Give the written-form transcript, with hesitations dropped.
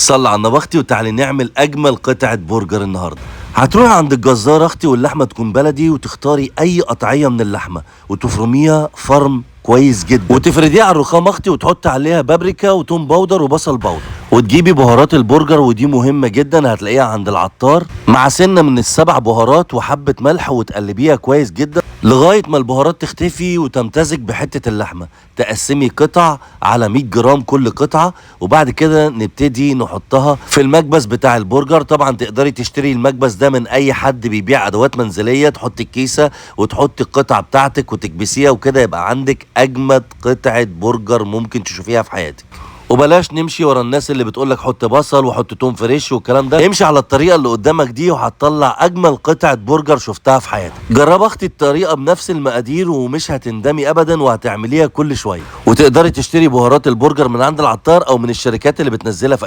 صلي على النبي اختي وتعالي نعمل اجمل قطعه برجر النهارده. هتروحي عند الجزار اختي واللحمه تكون بلدي، وتختاري اي قطعيه من اللحمه وتفرميها فرم كويس جدا، وتفرديها على الرخام اختي، وتحطي عليها بابريكا وتوم باودر وبصل باودر، وتجيبي بهارات البرجر ودي مهمه جدا هتلاقيها عند العطار، مع سنه من السبع بهارات وحبه ملح، وتقلبيها كويس جدا لغايه ما البهارات تختفي وتمتزج بحته اللحمه. تقسمي قطع على 100 جرام كل قطعه، وبعد كده نبتدي نحطها في المكبس بتاع البرجر. طبعا تقدري تشتري المكبس ده من اي حد بيبيع ادوات منزليه، تحطي الكيسه وتحطي القطعه بتاعتك وتكبسيها، وكده يبقى عندك اجمد قطعه برجر ممكن تشوفيها في حياتك. وبلاش نمشي ورا الناس اللي بتقولك حط بصل وحط توم فريش والكلام ده، امشي على الطريقه اللي قدامك دي وهتطلع اجمل قطعه برجر شفتها في حياتك. جرب اختي الطريقه بنفس المقادير ومش هتندمي ابدا، وهتعمليها كل شويه. وتقدري تشتري بهارات البرجر من عند العطار او من الشركات اللي بتنزلها في